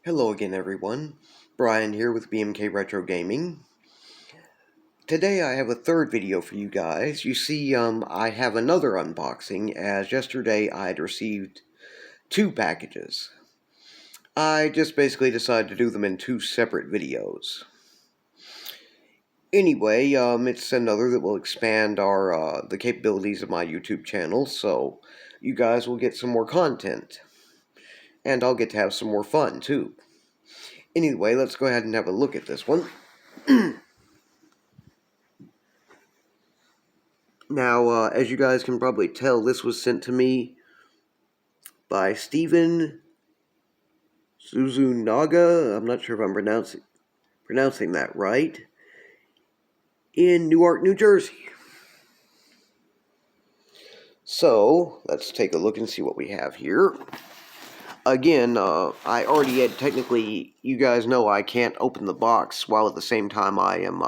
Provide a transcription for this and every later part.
Hello again, everyone. Brian here with BMK Retro Gaming. Today I have a third video for you guys. You see, I have another unboxing, as yesterday I had received two packages. I just basically decided to do them in two separate videos. Anyway, it's another that will expand the capabilities of my YouTube channel, so you guys will get some more content. And I'll get to have some more fun, too. Anyway, let's go ahead and have a look at this one. Now, as you guys can probably tell, this was sent to me by Steven Zuzunaga. I'm not sure if I'm pronouncing that right. In Newark, New Jersey. So, let's take a look and see what we have here. Again, I already had technically, you guys know I can't open the box while at the same time I am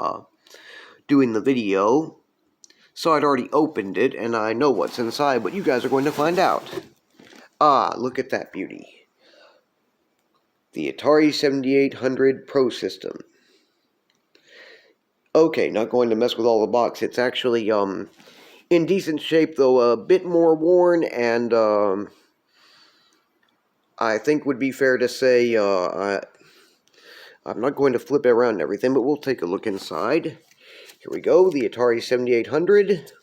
doing the video. So I'd already opened it, and I know what's inside, but you guys are going to find out. Ah, look at that beauty. The Atari 7800 Pro System. Okay, not going to mess with all the box. It's actually in decent shape, though a bit more worn, and I think would be fair to say I'm not going to flip it around and everything, but we'll take a look inside. Here we go, the Atari 7800.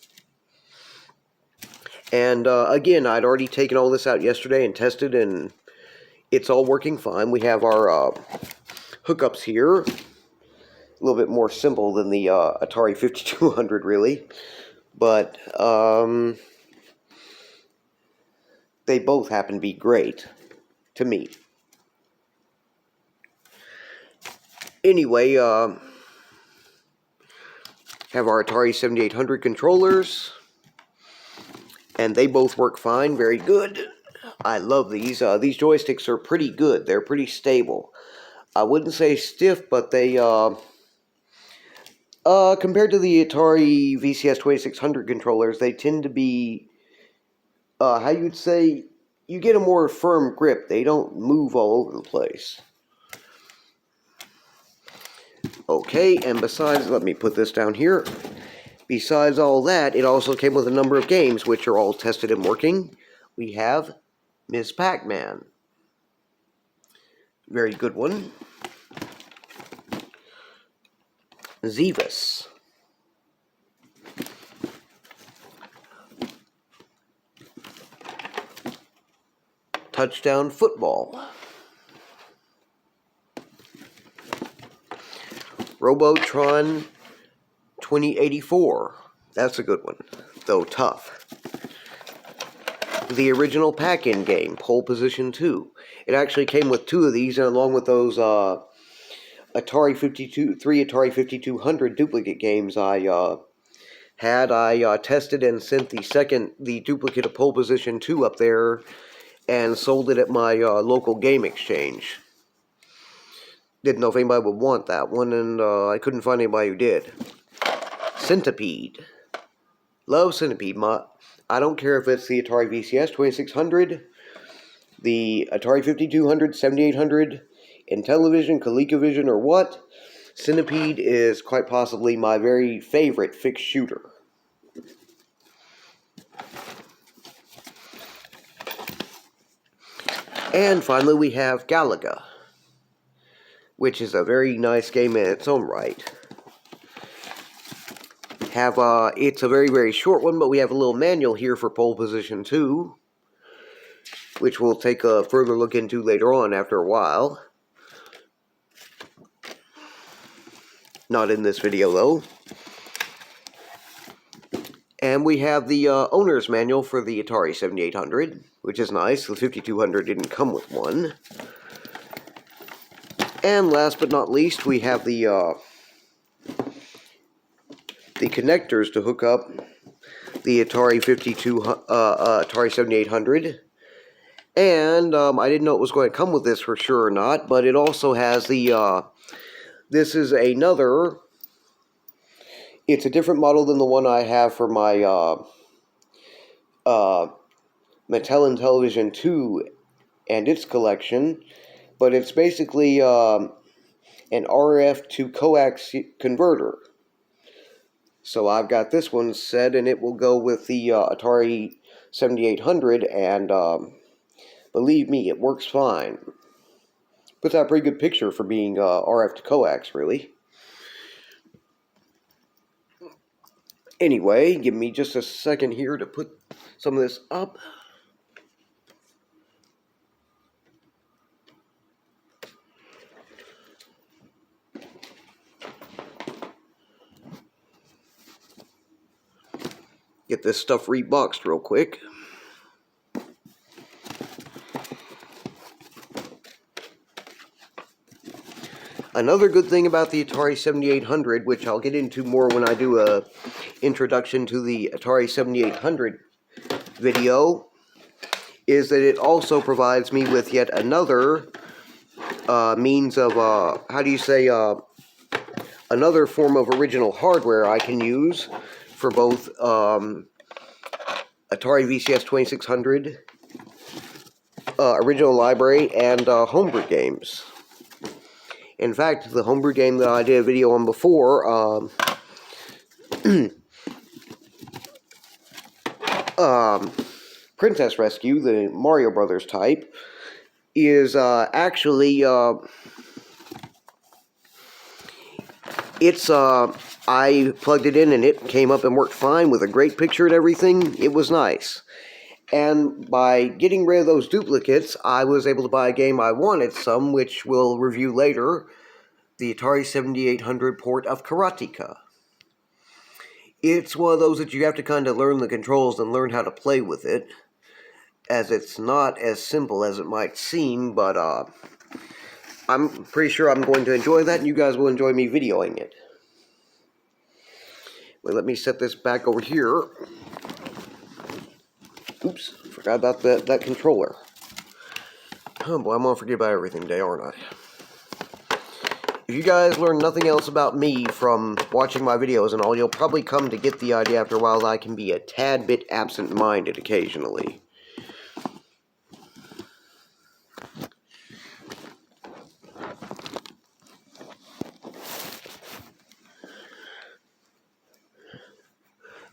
And again, I'd already taken all this out yesterday and tested, and it's all working fine. We have our hookups here. A little bit more simple than the Atari 5200, really. But they both happen to be great to me. Anyway, have our Atari 7800 controllers, and they both work fine, very good. I love these. These joysticks are pretty good. They're pretty stable. I wouldn't say stiff, but they, compared to the Atari VCS 2600 controllers, they tend to be, how you'd say, you get a more firm grip. They don't move all over the place. Okay, and besides, let me put this down here. Besides all that, it also came with a number of games, which are all tested and working. We have Ms. Pac-Man. Very good one. Zevis. Touchdown Football. Robotron 2084. That's a good one, though tough. The original Pac-In game, Pole Position 2. It actually came with two of these, and along with those three Atari 5200 duplicate games I tested and sent the duplicate of Pole Position 2 up there and sold it at my local game exchange. Didn't know if anybody would want that one, and I couldn't find anybody who did. Centipede. Love Centipede. I don't care if it's the Atari VCS 2600, the Atari 5200, 7800, Intellivision, ColecoVision, or what. Centipede is quite possibly my very favorite fixed shooter. And finally we have Galaga, which is a very nice game in its own right. It's a very, very short one, but we have a little manual here for Pole Position 2, which we'll take a further look into later on after a while. Not in this video, though. And we have the owner's manual for the Atari 7800, which is nice. The 5200 didn't come with one. And last but not least, we have the connectors to hook up the Atari 7800. And I didn't know it was going to come with this for sure or not, but it also has the this is another. It's a different model than the one I have for my Mattel Intellivision 2 and its collection, but it's basically an RF to coax converter. So I've got this one set, and it will go with the Atari 7800, and believe me, it works fine. Puts out a pretty good picture for being RF to coax, really. Anyway, give me just a second here to put some of this up. Get this stuff reboxed real quick. Another good thing about the Atari 7800, which I'll get into more when I do a introduction to the Atari 7800 video, is that it also provides me with yet another means of, another form of original hardware I can use for both Atari VCS 2600, original library, and homebrew games. In fact, the homebrew game that I did a video on before, Princess Rescue, the Mario Brothers type, is actually, I plugged it in and it came up and worked fine with a great picture and everything. It was nice. And by getting rid of those duplicates, I was able to buy a game I wanted some, which we'll review later, the Atari 7800 port of Karateka. It's one of those that you have to kind of learn the controls and learn how to play with it, as it's not as simple as it might seem, but I'm pretty sure I'm going to enjoy that, and you guys will enjoy me videoing it. Well, let me set this back over here. Oops, forgot about that controller. Oh boy, I'm gonna forget about everything today, aren't I? If you guys learn nothing else about me from watching my videos and all, you'll probably come to get the idea after a while that I can be a tad bit absent-minded occasionally.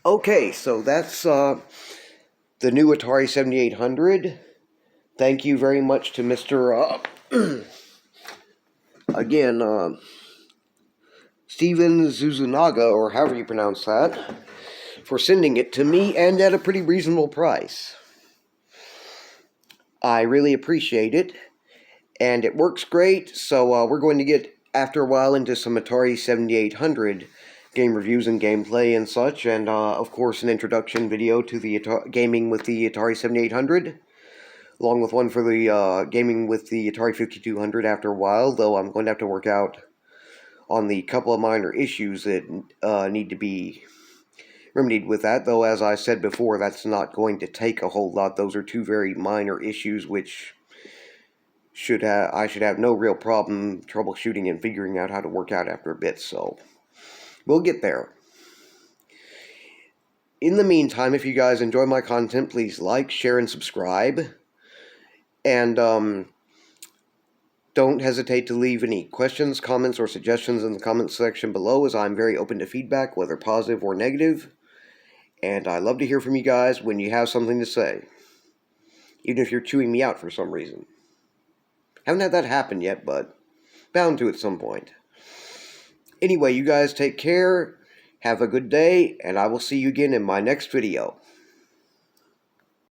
Okay, so that's the new Atari 7800. Thank you very much to Mr. Again, Steven Zuzunaga, or however you pronounce that, for sending it to me, and at a pretty reasonable price. I really appreciate it, and it works great, so we're going to get, after a while, into some Atari 7800 game reviews and gameplay and such, and of course an introduction video to the gaming with the Atari 7800, along with one for the gaming with the Atari 5200 after a while, though I'm going to have to work out on the couple of minor issues that need to be remedied with that, though as I said before, that's not going to take a whole lot. Those are two very minor issues which I should have no real problem troubleshooting and figuring out how to work out after a bit, so we'll get there. In the meantime, if you guys enjoy my content, please like, share, and subscribe. And don't hesitate to leave any questions, comments, or suggestions in the comments section below, as I'm very open to feedback, whether positive or negative. And I love to hear from you guys when you have something to say, even if you're chewing me out for some reason. Haven't had that happen yet, but bound to at some point. Anyway, you guys take care, have a good day, and I will see you again in my next video.